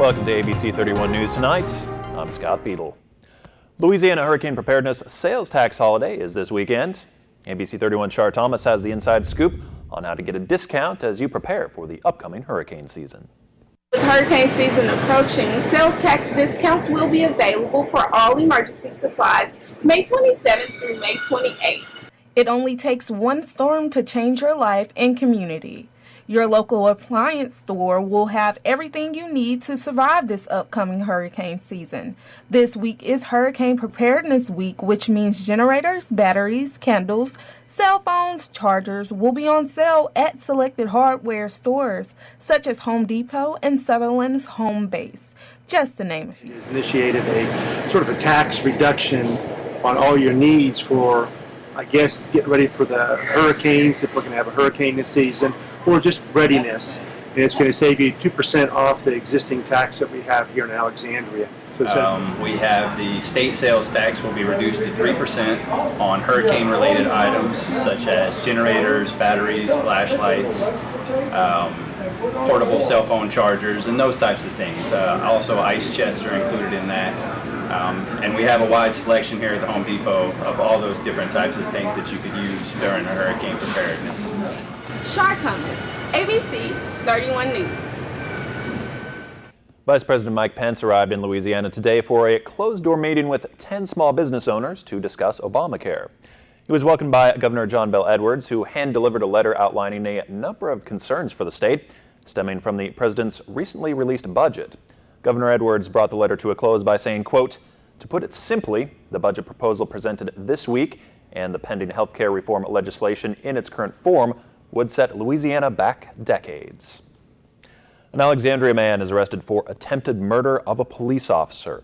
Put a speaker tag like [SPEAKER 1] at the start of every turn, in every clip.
[SPEAKER 1] Welcome to ABC31 News Tonight. I'm Scott Beadle. Louisiana Hurricane Preparedness Sales Tax Holiday is this weekend. ABC31 Char Thomas has the inside scoop on how to get a discount as you prepare for the upcoming hurricane season.
[SPEAKER 2] With hurricane season approaching, sales tax discounts will be available for all emergency supplies May 27th through May 28th.
[SPEAKER 3] It only takes one storm to change your life and community. Your local appliance store will have everything you need to survive this upcoming hurricane season. This week is Hurricane Preparedness Week, which means generators, batteries, candles, cell phones, chargers will be on sale at selected hardware stores such as Home Depot and Sutherland's Home Base, just to name a few.
[SPEAKER 4] It has initiated a sort of a tax reduction on all your needs for, I guess, getting ready for the hurricanes, if we're going to have a hurricane this season, or just readiness. And it's going to save you 2% off the existing tax that we have here in Alexandria. So
[SPEAKER 5] we have the state sales tax will be reduced to 3% on hurricane-related items such as generators, batteries, flashlights, portable cell phone chargers, and those types of things. Also, ice chests are included in that. And we have a wide selection here at the Home Depot of all those different types of things that you could use during a hurricane preparedness.
[SPEAKER 2] Char Thomas, ABC 31 News.
[SPEAKER 1] Vice President Mike Pence arrived in Louisiana today for a closed-door meeting with 10 small business owners to discuss Obamacare. He was welcomed by Governor John Bel Edwards, who hand-delivered a letter outlining a number of concerns for the state, stemming from the president's recently released budget. Governor Edwards brought the letter to a close by saying, quote, "To put it simply, the budget proposal presented this week and the pending health care reform legislation in its current form would set Louisiana back decades." An Alexandria man is arrested for attempted murder of a police officer.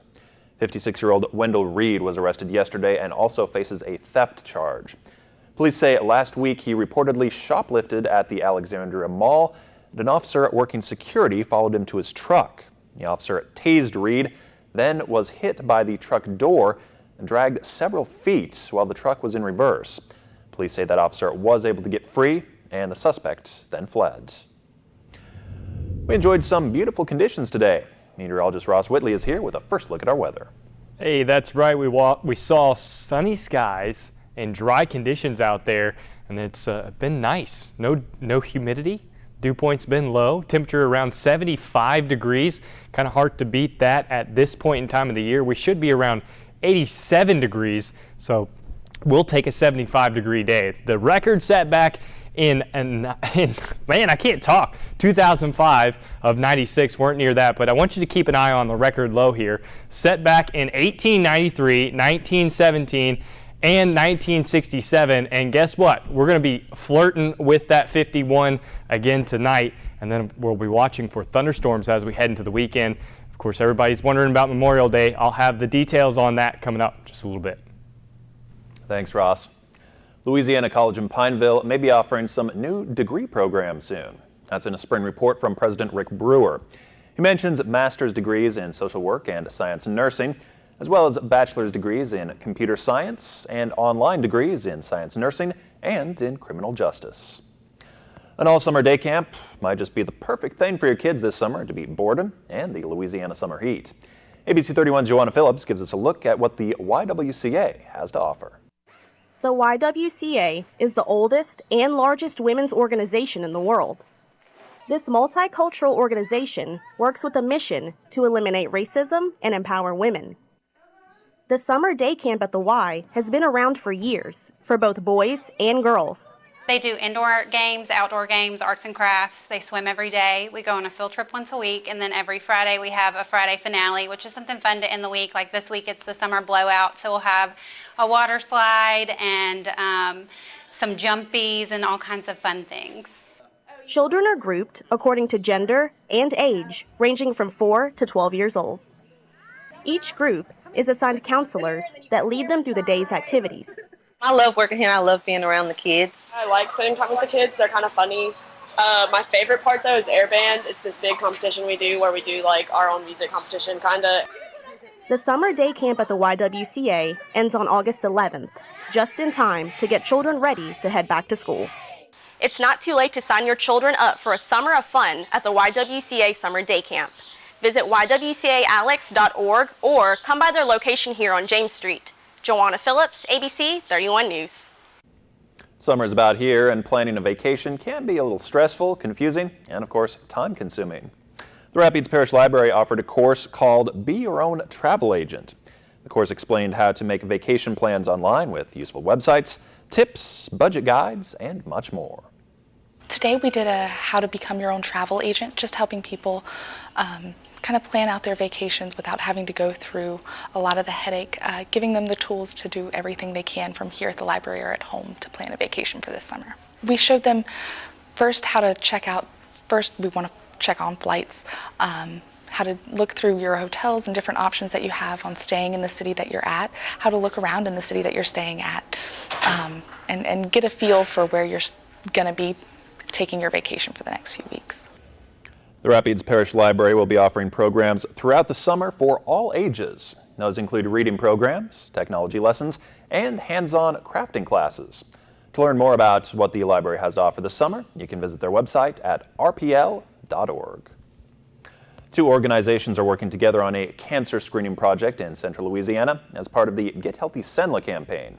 [SPEAKER 1] 56-year-old Wendell Reed was arrested yesterday and also faces a theft charge. Police say last week he reportedly shoplifted at the Alexandria Mall, and an officer working security followed him to his truck. The officer tased Reed, then was hit by the truck door and dragged several feet while the truck was in reverse. Police say that officer was able to get free, and the suspect then fled. We enjoyed some beautiful conditions today. Meteorologist Ross Whitley is here with a first look at our weather.
[SPEAKER 6] Hey, that's right. We saw sunny skies and dry conditions out there, and it's been nice. No humidity. Dew point's been low. Temperature around 75 degrees. Kind of hard to beat that at this point in time of the year. We should be around 87 degrees, so we'll take a 75-degree day. The record set back in man, I can't talk. 2005 of 96, weren't near that, but I want you to keep an eye on the record low here. Set back in 1893, 1917, and 1967, and guess what? We're going to be flirting with that 51 again tonight, and then we'll be watching for thunderstorms as we head into the weekend. Of course, everybody's wondering about Memorial Day. I'll have the details on that coming up just a little bit.
[SPEAKER 1] Thanks, Ross. Louisiana College in Pineville may be offering some new degree programs soon. That's in a spring report from President Rick Brewer. He mentions master's degrees in social work and science and nursing, as well as bachelor's degrees in computer science and online degrees in science nursing and in criminal justice. An all-summer day camp might just be the perfect thing for your kids this summer to beat boredom and the Louisiana summer heat. ABC31's Joanna Phillips gives us a look at what the YWCA has to offer.
[SPEAKER 7] The YWCA is the oldest and largest women's organization in the world. This multicultural organization works with a mission to eliminate racism and empower women. The summer day camp at the Y has been around for years for both boys and girls.
[SPEAKER 8] They do indoor games, outdoor games, arts and crafts. They swim every day. We go on a field trip once a week, and then every Friday we have a Friday finale, which is something fun to end the week. Like this week it's the summer blowout, so we'll have a water slide and some jumpies and all kinds of fun things.
[SPEAKER 7] Children are grouped according to gender and age, ranging from 4 to 12 years old. Each group is assigned counselors that lead them through the day's activities.
[SPEAKER 9] I love working here. I love being around the kids.
[SPEAKER 10] I like spending time with the kids. They're kind of funny. My favorite part, though, is Air Band. It's this big competition we do where we do like our own music competition, kind of.
[SPEAKER 7] The summer day camp at the YWCA ends on August 11th, just in time to get children ready to head back to school.
[SPEAKER 11] It's not too late to sign your children up for a summer of fun at the YWCA Summer Day Camp.
[SPEAKER 7] Visit ywcaalex.org or come by their location here on James Street. Joanna Phillips, ABC 31 News.
[SPEAKER 1] Summer's about here, and planning a vacation can be a little stressful, confusing, and of course, time-consuming. The Rapides Parish Library offered a course called Be Your Own Travel Agent. The course explained how to make vacation plans online with useful websites, tips, budget guides, and much more.
[SPEAKER 11] Today we did a how to become your own travel agent, just helping people kind of plan out their vacations without having to go through a lot of the headache, giving them the tools to do everything they can from here at the library or at home to plan a vacation for this summer. We showed them first how to check out. First, we want to check on flights, how to look through your hotels and different options that you have on staying in the city that you're at, how to look around in the city that you're staying at, and get a feel for where you're going to be taking your vacation for the next few weeks.
[SPEAKER 1] The Rapides Parish Library will be offering programs throughout the summer for all ages. Those include reading programs, technology lessons, and hands-on crafting classes. To learn more about what the library has to offer this summer, you can visit their website at rpl.org. Two organizations are working together on a cancer screening project in central Louisiana as part of the Get Healthy Senla campaign.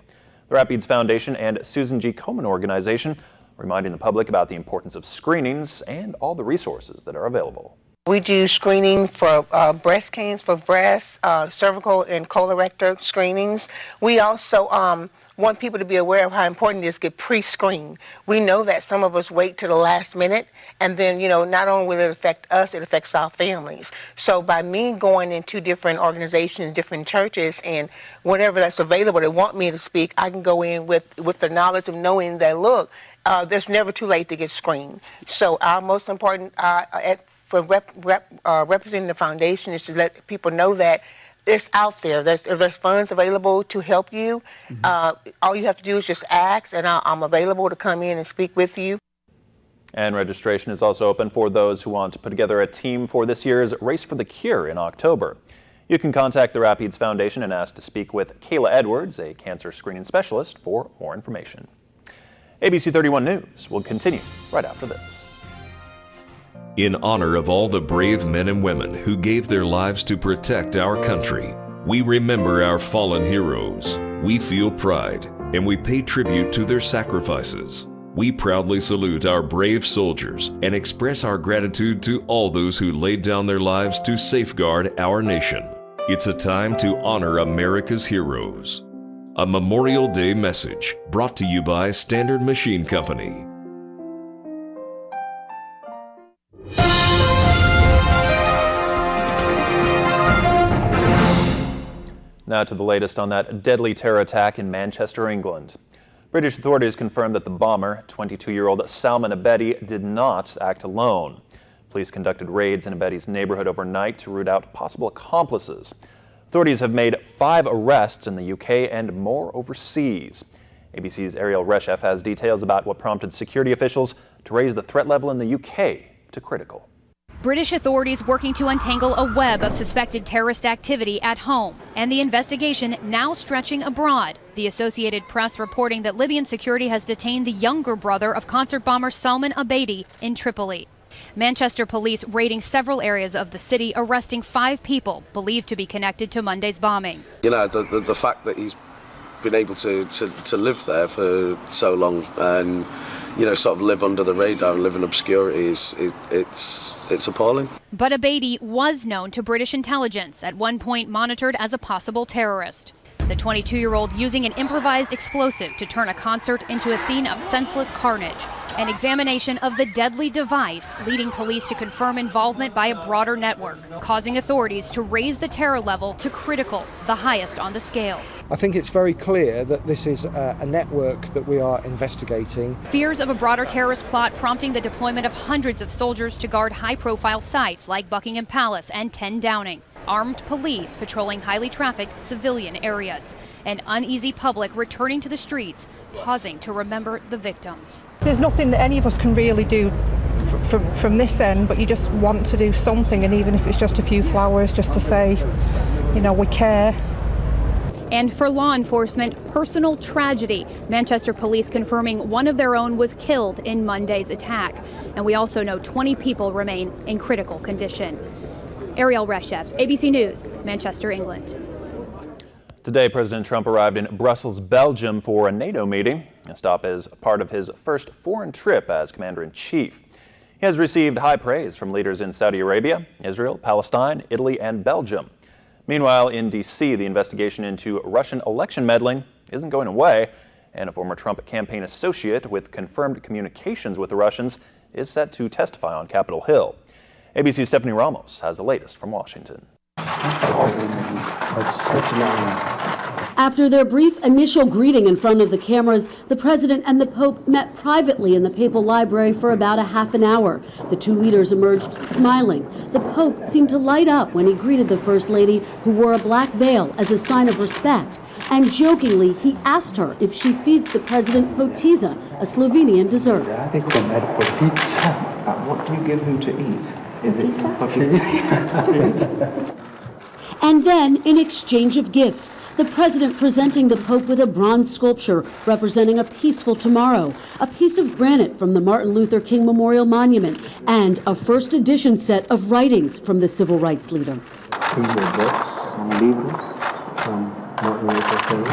[SPEAKER 1] The Rapides Foundation and Susan G. Komen organization reminding the public about the importance of screenings and all the resources that are available.
[SPEAKER 12] We do screening for breast cancer, for breast, cervical, and colorectal screenings. We also want people to be aware of how important it is to get pre-screened. We know that some of us wait to the last minute, and then, not only will it affect us, it affects our families. So by me going into different organizations, different churches, and whatever that's available that want me to speak, I can go in with the knowledge of knowing that, look, there's never too late to get screened. So our most important representing the foundation is to let people know that it's out there. If there's funds available to help you, all you have to do is just ask, and I'm available to come in and speak with you.
[SPEAKER 1] And registration is also open for those who want to put together a team for this year's Race for the Cure in October. You can contact the Rapides Foundation and ask to speak with Kayla Edwards, a cancer screening specialist, for more information. ABC 31 News will continue right after this.
[SPEAKER 13] In honor of all the brave men and women who gave their lives to protect our country, we remember our fallen heroes. We feel pride and we pay tribute to their sacrifices. We proudly salute our brave soldiers and express our gratitude to all those who laid down their lives to safeguard our nation. It's a time to honor America's heroes. A Memorial Day message brought to you by Standard Machine Company.
[SPEAKER 1] Now to the latest on that deadly terror attack in Manchester, England. British authorities confirmed that the bomber, 22-year-old Salman Abedi, did not act alone. Police conducted raids in Abedi's neighborhood overnight to root out possible accomplices. Authorities have made 5 arrests in the UK and more overseas. ABC's Ariel Reshef has details about what prompted security officials to raise the threat level in the UK to critical.
[SPEAKER 14] British authorities working to untangle a web of suspected terrorist activity at home, and the investigation now stretching abroad. The Associated Press reporting that Libyan security has detained the younger brother of concert bomber Salman Abedi in Tripoli. Manchester police raiding several areas of the city, arresting 5 people believed to be connected to Monday's bombing.
[SPEAKER 15] The fact that he's been able to live there for so long and sort of live under the radar and live in obscurity it's appalling.
[SPEAKER 14] But Abedi was known to British intelligence, at one point monitored as a possible terrorist. The 22-year-old using an improvised explosive to turn a concert into a scene of senseless carnage. An examination of the deadly device leading police to confirm involvement by a broader network, causing authorities to raise the terror level to critical, the highest on the scale.
[SPEAKER 16] I think it's very clear that this is a network that we are investigating.
[SPEAKER 14] Fears of a broader terrorist plot prompting the deployment of hundreds of soldiers to guard high-profile sites like Buckingham Palace and 10 Downing. Armed police patrolling highly trafficked civilian areas. An uneasy public returning to the streets, pausing to remember the victims.
[SPEAKER 17] There's nothing that any of us can really do from this end, but you just want to do something, and even if it's just a few flowers, just to say, we care.
[SPEAKER 14] And for law enforcement, personal tragedy. Manchester police confirming one of their own was killed in Monday's attack. And we also know 20 people remain in critical condition. Ariel Reshef, ABC News, Manchester, England.
[SPEAKER 1] Today, President Trump arrived in Brussels, Belgium for a NATO meeting, a stop as part of his first foreign trip as commander-in-chief. He has received high praise from leaders in Saudi Arabia, Israel, Palestine, Italy, and Belgium. Meanwhile, in D.C., the investigation into Russian election meddling isn't going away, and a former Trump campaign associate with confirmed communications with the Russians is set to testify on Capitol Hill. ABC's Stephanie Ramos has the latest from Washington.
[SPEAKER 18] After their brief initial greeting in front of the cameras, the president and the Pope met privately in the papal library for about a half an hour. The two leaders emerged smiling. The Pope seemed to light up when he greeted the First Lady, who wore a black veil as a sign of respect. And jokingly, he asked her if she feeds the president potiza, a Slovenian dessert.
[SPEAKER 19] What do you give him to eat? Is it potiza?
[SPEAKER 18] And then, in exchange of gifts, the president presenting the Pope with a bronze sculpture representing a peaceful tomorrow, a piece of granite from the Martin Luther King Memorial Monument, and a first edition set of writings from the civil rights leader.
[SPEAKER 19] These are books, some libros from Martin Luther King.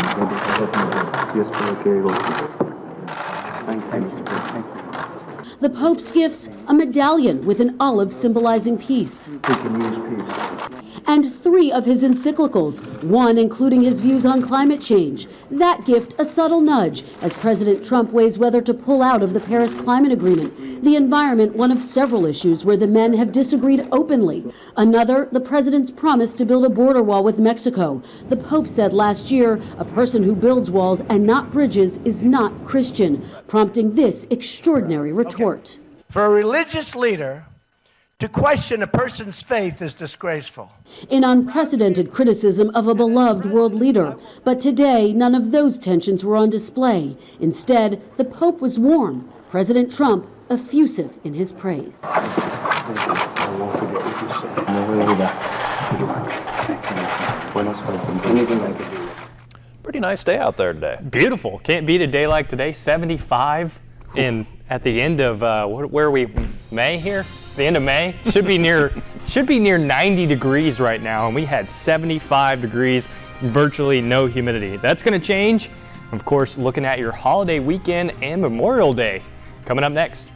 [SPEAKER 19] Thank you, Mr. President.
[SPEAKER 18] The Pope's gifts, a medallion with an olive symbolizing peace.
[SPEAKER 19] We can use peace.
[SPEAKER 18] And 3 of his encyclicals, one including his views on climate change. That gift a subtle nudge as President Trump weighs whether to pull out of the Paris Climate Agreement. The environment, one of several issues where the men have disagreed openly. Another, the president's promise to build a border wall with Mexico. The Pope said last year, a person who builds walls and not bridges is not Christian, prompting this extraordinary retort.
[SPEAKER 20] For a religious leader, to question a person's faith is disgraceful.
[SPEAKER 18] In unprecedented criticism of a beloved world leader. But today, none of those tensions were on display. Instead, the Pope was warm. President Trump, effusive in his praise.
[SPEAKER 1] Pretty nice day out there today.
[SPEAKER 6] Beautiful. Can't beat a day like today. 75 at the end of where are we? May here? The end of May. Should be near 90 degrees right now, and we had 75 degrees, virtually no humidity. That's going to change. Of course, looking at your holiday weekend and Memorial Day coming up next.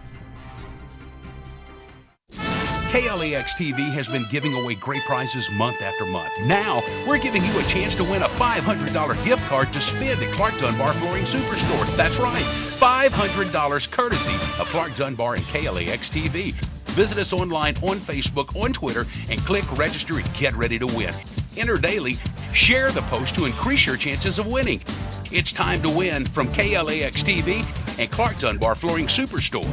[SPEAKER 21] KLAX TV has been giving away great prizes month after month. Now, we're giving you a chance to win a $500 gift card to spend at Clark Dunbar Flooring Superstore. That's right, $500 courtesy of Clark Dunbar and KLAX TV. Visit us online on Facebook, on Twitter, and click register and get ready to win. Enter daily, share the post to increase your chances of winning. It's time to win from KLAX TV and Clark Dunbar Flooring Superstore.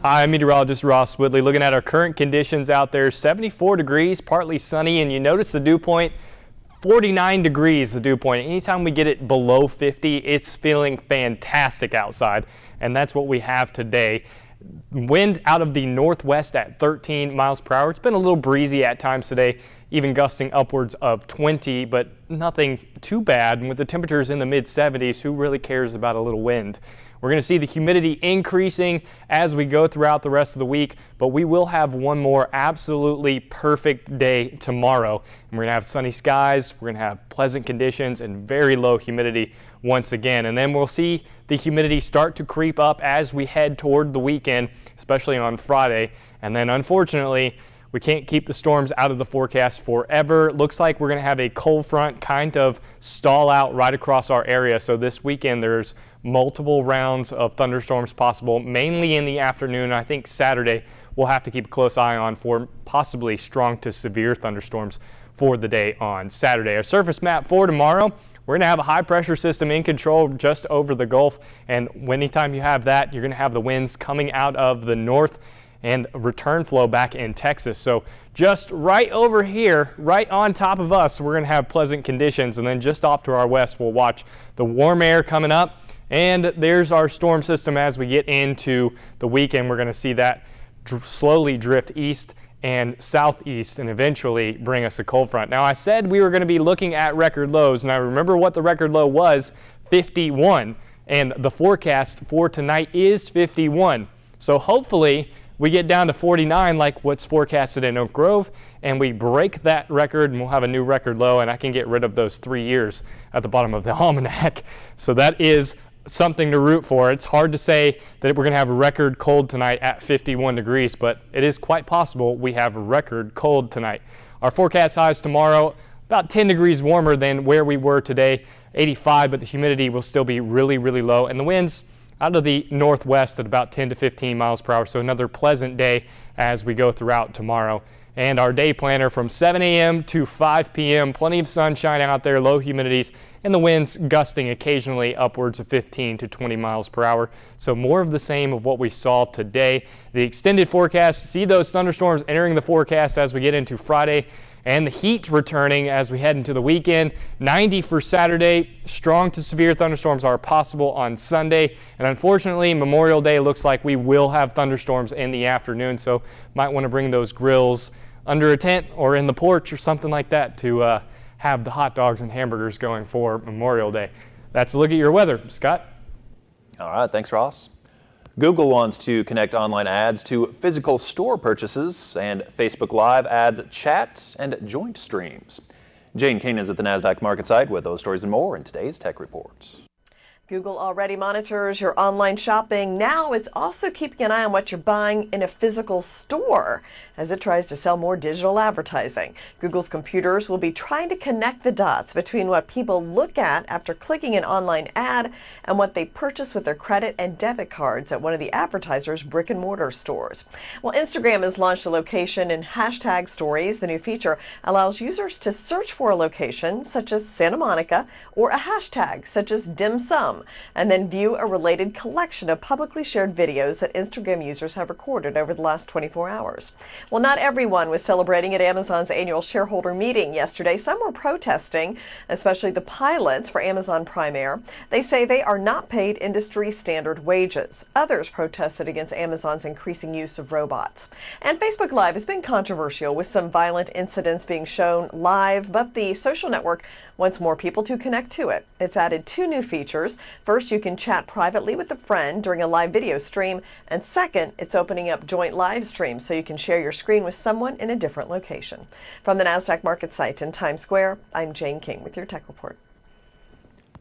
[SPEAKER 6] Hi, I'm meteorologist Ross Woodley. Looking at our current conditions out there, 74 degrees, partly sunny, and you notice the dew point, 49 degrees the dew point. Anytime we get it below 50, it's feeling fantastic outside, and that's what we have today. Wind out of the northwest at 13 miles per hour. It's been a little breezy at times today, even gusting upwards of 20, but nothing too bad. And with the temperatures in the mid-70s, who really cares about a little wind? We're going to see the humidity increasing as we go throughout the rest of the week, but we will have one more absolutely perfect day tomorrow. And we're going to have sunny skies, we're going to have pleasant conditions, and very low humidity once again. And then we'll see the humidity start to creep up as we head toward the weekend, especially on Friday. And then unfortunately, we can't keep the storms out of the forecast forever. Looks like we're going to have a cold front kind of stall out right across our area. So this weekend there's multiple rounds of thunderstorms possible, mainly in the afternoon. I think Saturday we'll have to keep a close eye on for possibly strong to severe thunderstorms for the day on Saturday. Our surface map for tomorrow, we're going to have a high pressure system in control just over the Gulf. And anytime you have that, you're going to have the winds coming out of the north and return flow back in Texas. So just right over here, right on top of us, we're going to have pleasant conditions. And then just off to our west, we'll watch the warm air coming up. And there's our storm system as we get into the weekend. We're going to see that slowly drift east and southeast and eventually bring us a cold front. Now, I said we were going to be looking at record lows. Now, remember what the record low was, 51. and the forecast for tonight is 51. So hopefully we get down to 49 like what's forecasted in Oak Grove, and we break that record, and we'll have a new record low, and I can get rid of those 3 years at the bottom of the almanac. So that is something to root for. It's hard to say that we're going to have a record cold tonight at 51 degrees, but it is quite possible we have a record cold tonight. Our forecast highs tomorrow, about 10 degrees warmer than where we were today, 85, but the humidity will still be really, really low, and the winds out of the northwest at about 10 to 15 miles per hour. So another pleasant day as we go throughout tomorrow. And our day planner from 7 a.m. to 5 p.m. Plenty of sunshine out there, low humidities, and the winds gusting occasionally upwards of 15 to 20 miles per hour. So more of the same of what we saw today. The extended forecast, see those thunderstorms entering the forecast as we get into Friday, and the heat returning as we head into the weekend. 90 for Saturday. Strong to severe thunderstorms are possible on Sunday. And unfortunately, Memorial Day looks like we will have thunderstorms in the afternoon. So might want to bring those grills under a tent or in the porch or something like that to have the hot dogs and hamburgers going for Memorial Day. That's a look at your weather. Scott?
[SPEAKER 1] All right, thanks, Ross. Google wants to connect online ads to physical store purchases, and Facebook Live adds chat and joint streams. Jane Kane is at the NASDAQ market site with those stories and more in today's Tech Reports.
[SPEAKER 3] Google already monitors your online shopping. Now it's also keeping an eye on what you're buying in a physical store as it tries to sell more digital advertising. Google's computers will be trying to connect the dots between what people look at after clicking an online ad and what they purchase with their credit and debit cards at one of the advertiser's brick and mortar stores. Well, Instagram has launched a location and hashtag stories. The new feature allows users to search for a location such as Santa Monica or a hashtag such as dim sum, and then view a related collection of publicly shared videos that Instagram users have recorded over the last 24 hours. Well, not everyone was celebrating at Amazon's annual shareholder meeting yesterday. Some were protesting, especially the pilots for Amazon Prime Air. They say they are not paid industry standard wages. Others protested against Amazon's increasing use of robots. And Facebook Live has been controversial with some violent incidents being shown live, but the social network wants more people to connect to it. It's added 2 new features. First, you can chat privately with a friend during a live video stream. And second, it's opening up joint live streams so you can share your screen with someone in a different location. From the NASDAQ market site in Times Square, I'm Jane King with your Tech Report.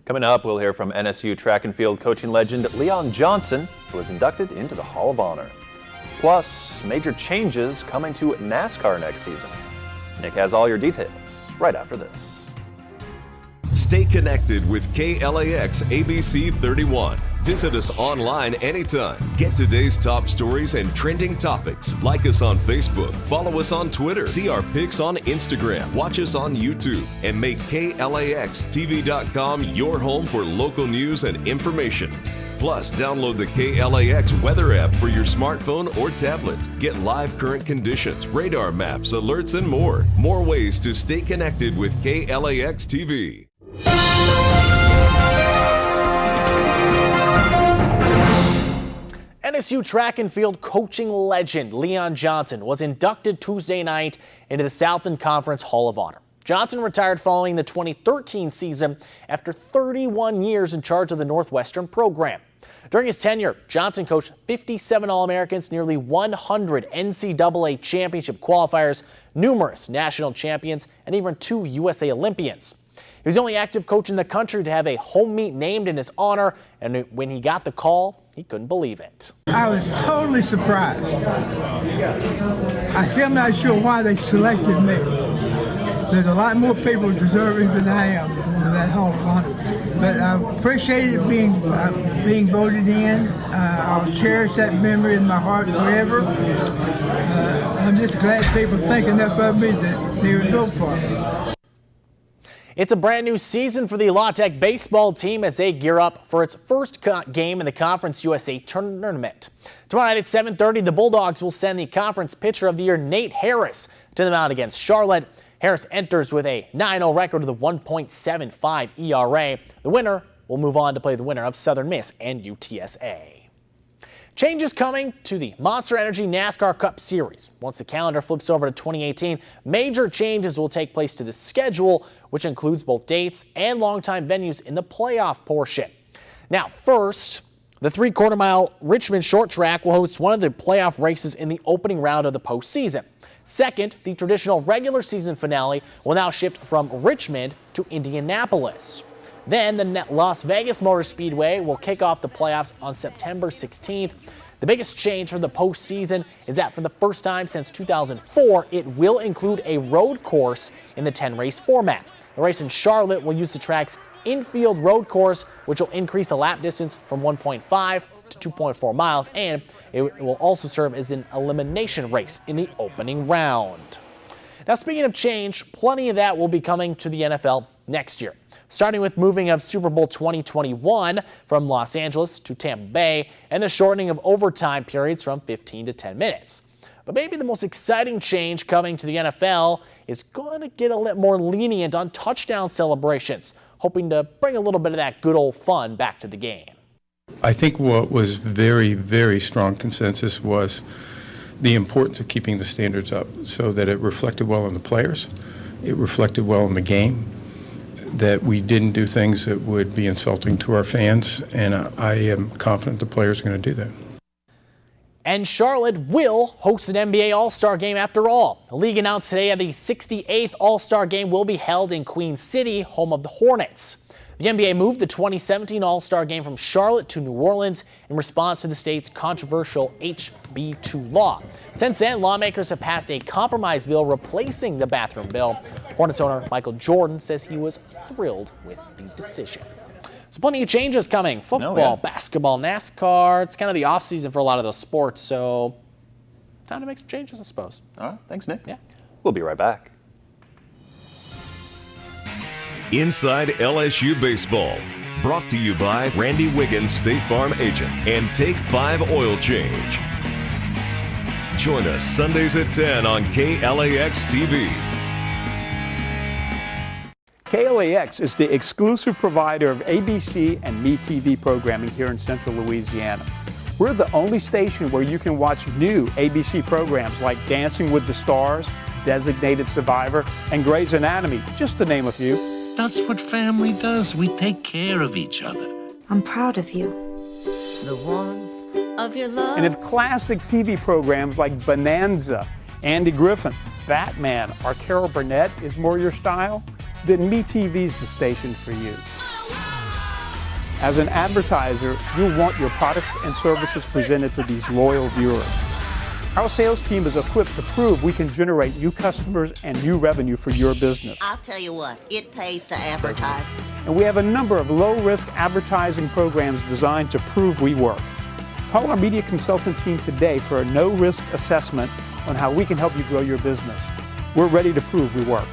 [SPEAKER 1] Coming up, we'll hear from NSU track and field coaching legend Leon Johnson, who was inducted into the Hall of Honor. Plus, major changes coming to NASCAR next season. Nick has all your details right after this.
[SPEAKER 13] Stay connected with KLAX ABC31. Visit us online anytime. Get today's top stories and trending topics. Like us on Facebook. Follow us on Twitter. See our pics on Instagram. Watch us on YouTube. And make KLAXTV.com your home for local news and information. Plus, download the KLAX weather app for your smartphone or tablet. Get live current conditions, radar maps, alerts, and more. More ways to stay connected with KLAX TV.
[SPEAKER 22] NSU track and field coaching legend Leon Johnson was inducted Tuesday night into the Southland Conference Hall of Honor. Johnson retired following the 2013 season after 31 years in charge of the Northwestern program. During his tenure, Johnson coached 57 All-Americans, nearly 100 NCAA championship qualifiers, numerous national champions, and even 2 USA Olympians. He was the only active coach in the country to have a home meet named in his honor, and when he got the call, he couldn't believe it.
[SPEAKER 23] I was totally surprised. I'm not sure why they selected me. There's a lot more people deserving than I am for that Hall of Honor. But I appreciate it being voted in. I'll cherish that memory in my heart forever. I'm just glad people think enough of me that they would vote for me.
[SPEAKER 22] It's a brand new season for the La Tech baseball team as they gear up for its first game in the Conference USA tournament. Tomorrow night at 7:30, the Bulldogs will send the conference pitcher of the year, Nate Harris, to the mound against Charlotte. Harris enters with a 9-0 record with a 1.75 ERA. The winner will move on to play the winner of Southern Miss and UTSA. Changes coming to the Monster Energy NASCAR Cup Series. Once the calendar flips over to 2018, major changes will take place to the schedule, which includes both dates and longtime venues in the playoff portion. Now, first, the 3/4-mile Richmond short track will host one of the playoff races in the opening round of the postseason. Second, the traditional regular season finale will now shift from Richmond to Indianapolis. Then the Las Vegas Motor Speedway will kick off the playoffs on September 16th. The biggest change for the postseason is that for the first time since 2004, it will include a road course in the 10-race format. The race in Charlotte will use the track's infield road course, which will increase the lap distance from 1.5 to 2.4 miles, and it will also serve as an elimination race in the opening round. Now, speaking of change, plenty of that will be coming to the NFL next year, starting with moving of Super Bowl 2021 from Los Angeles to Tampa Bay and the shortening of overtime periods from 15 to 10 minutes. But maybe the most exciting change coming to the NFL is going to get a little more lenient on touchdown celebrations, hoping to bring a little bit of that good old fun back to the game.
[SPEAKER 2] I think what was very, very strong consensus was the importance of keeping the standards up so that it reflected well on the players, it reflected well in the game, that we didn't do things that would be insulting to our fans, and I am confident the players are going to do that.
[SPEAKER 22] And Charlotte will host an NBA All-Star game after all. The league announced today that the 68th All-Star game will be held in Queen City, home of the Hornets. The NBA moved the 2017 All-Star game from Charlotte to New Orleans in response to the state's controversial HB2 law. Since then, lawmakers have passed a compromise bill replacing the bathroom bill. Hornets owner Michael Jordan says he was thrilled with the decision. So plenty of changes coming. Football, basketball, NASCAR. It's kind of the off-season for a lot of those sports, so time to make some changes, I suppose.
[SPEAKER 1] All right, thanks, Nick.
[SPEAKER 22] Yeah.
[SPEAKER 1] We'll be right back.
[SPEAKER 13] Inside LSU Baseball, brought to you by Randy Wiggins, State Farm Agent, and Take 5 Oil Change. Join us Sundays at 10 on KLAX TV.
[SPEAKER 4] KLAX is the exclusive provider of ABC and MeTV programming here in Central Louisiana. We're the only station where you can watch new ABC programs like Dancing with the Stars, Designated Survivor, and Grey's Anatomy, just to name a few.
[SPEAKER 5] That's what family does. We take care of each other.
[SPEAKER 24] I'm proud of you. The warmth of your love.
[SPEAKER 4] And if classic TV programs like Bonanza, Andy Griffin, Batman, or Carol Burnett is more your style, then MeTV's the station for you. As an advertiser, you'll want your products and services presented to these loyal viewers. Our sales team is equipped to prove we can generate new customers and new revenue for your business.
[SPEAKER 25] I'll tell you what, it pays to advertise.
[SPEAKER 4] And we have a number of low-risk advertising programs designed to prove we work. Call our media consultant team today for a no-risk assessment on how we can help you grow your business. We're ready to prove we work.